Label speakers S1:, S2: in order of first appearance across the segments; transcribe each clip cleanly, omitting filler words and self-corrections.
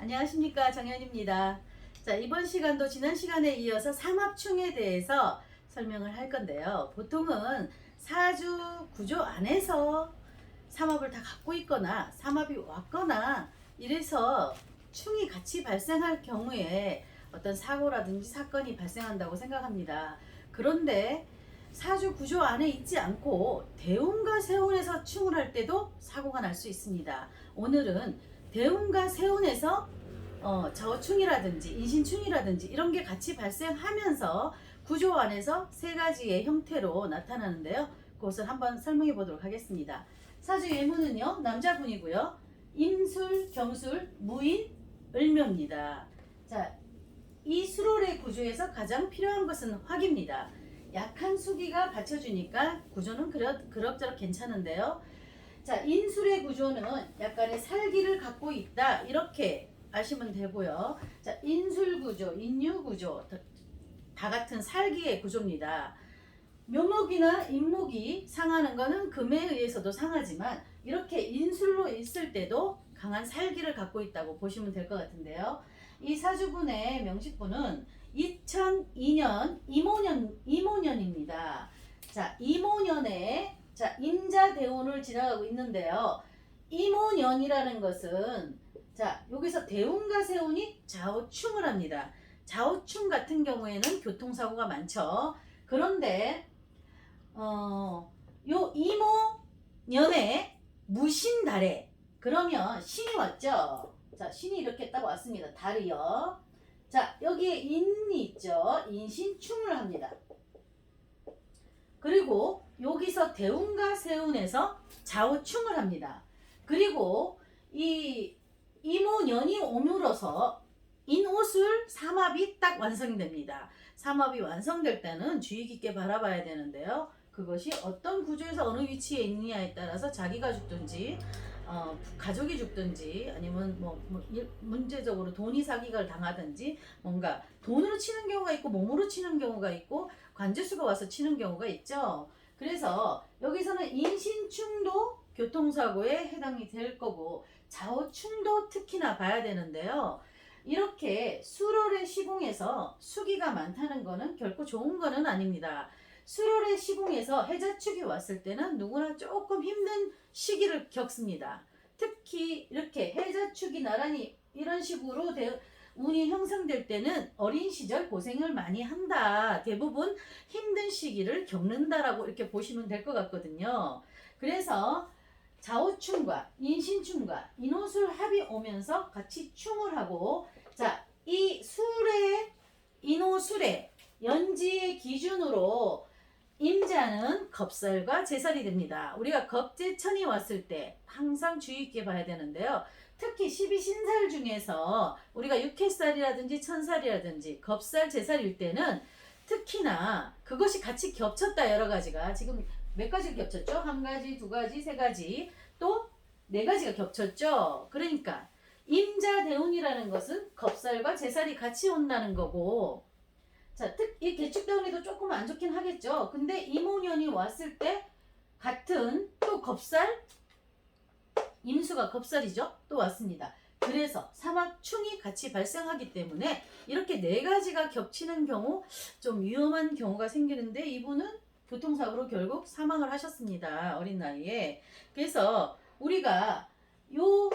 S1: 안녕하십니까, 정연입니다. 자, 이번 시간도 지난 시간에 이어서 삼합충에 대해서 설명을 할 건데요. 보통은 사주 구조 안에서 삼합을 다 갖고 있거나 삼합이 왔거나 이래서 충이 같이 발생할 경우에 어떤 사고라든지 사건이 발생한다고 생각합니다. 그런데 사주 구조 안에 있지 않고 대운과 세운에서 충을 할 때도 사고가 날 수 있습니다. 오늘은 대운과 세운에서 저충이라든지 인신충이라든지 이런 게 같이 발생하면서 구조 안에서 세 가지의 형태로 나타나는데요. 그것을 한번 설명해 보도록 하겠습니다. 사주 예문은요, 남자분이고요. 임술, 경술, 무인, 을묘입니다. 자, 이 수롤의 구조에서 가장 필요한 것은 화기입니다. 약한 수기가 받쳐주니까 구조는 그럭저럭 괜찮은데요. 자, 인술의 구조는 약간의 살기를 갖고 있다, 이렇게 아시면 되고요. 자, 인술 구조, 인유 구조 다 같은 살기의 구조입니다. 묘목이나 인목이 상하는 것은 금에 의해서도 상하지만 이렇게 인술로 있을 때도 강한 살기를 갖고 있다고 보시면 될 것 같은데요. 이 사주분의 명식분은 2002년 이모년입니다. 자, 이모년에 임자대운을 지나가고 있는데요. 이모년이라는 것은 여기서 대운과 세운이 좌우충을 합니다. 좌우충 같은 경우에는 교통사고가 많죠. 그런데 요 이모년에 무신달에, 그러면 신이 왔죠. 자, 신이 이렇게 딱 왔습니다. 달이요. 자, 여기에 인이 있죠. 인신충을 합니다. 그리고 여기서 대운과 세운에서 좌우충을 합니다. 그리고 이 이모년이 오므로서 인오술 삼합이 딱 완성됩니다. 삼합이 완성될 때는 주의 깊게 바라봐야 되는데요. 그것이 어떤 구조에서 어느 위치에 있느냐에 따라서 자기가 죽든지 가족이 죽든지 아니면 문제적으로 돈이 사기를 당하든지 뭔가 돈으로 치는 경우가 있고 몸으로 치는 경우가 있고 관제수가 와서 치는 경우가 있죠. 그래서 여기서는 인신충도 교통사고에 해당이 될 거고 좌우충도 특히나 봐야 되는데요. 이렇게 수월의 시공에서 수기가 많다는 것은 결코 좋은 것은 아닙니다. 수월의 시공에서 해자축이 왔을 때는 누구나 조금 힘든 시기를 겪습니다. 특히 이렇게 해자축이 나란히 이런 식으로 운이 형성될 때는 어린 시절 고생을 많이 한다. 대부분 힘든 시기를 겪는다라고 이렇게 보시면 될 것 같거든요. 그래서 좌우충과 인신충과 인호술 합이 오면서 같이 충을 하고, 자, 이 술의 인호술의 연지의 기준으로 임자는 겁살과 제살이 됩니다. 우리가 겁제천이 왔을 때 항상 주의 있게 봐야 되는데요. 특히 12신살 중에서 우리가 육해살이라든지 천살이라든지 겁살, 제살일 때는 특히나 그것이 같이 겹쳤다. 여러 가지가 지금 몇 가지 겹쳤죠? 한 가지, 두 가지, 세 가지, 또 네 가지가 겹쳤죠? 그러니까 임자대운이라는 것은 겁살과 제살이 같이 온다는 거고, 자, 이 개축대운에도 조금 안 좋긴 하겠죠. 근데 이모년이 왔을 때 같은 또 겁살, 임수가 겁살이죠. 또 왔습니다. 그래서 삼합충이 같이 발생하기 때문에 이렇게 네 가지가 겹치는 경우 좀 위험한 경우가 생기는데, 이분은 교통사고로 결국 사망을 하셨습니다. 어린 나이에. 그래서 우리가 요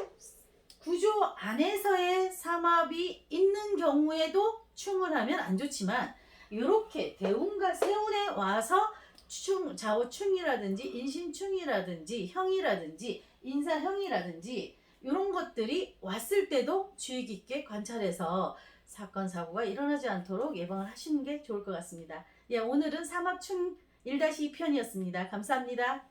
S1: 구조 안에서의 삼합이 있는 경우에도 충을 하면 안 좋지만, 이렇게 대운과 세운에 와서 좌우충이라든지 인신충이라든지 형이라든지 인사형이라든지 이런 것들이 왔을 때도 주의 깊게 관찰해서 사건 사고가 일어나지 않도록 예방을 하시는 게 좋을 것 같습니다. 예, 오늘은 삼합충 1-2편이었습니다. 감사합니다.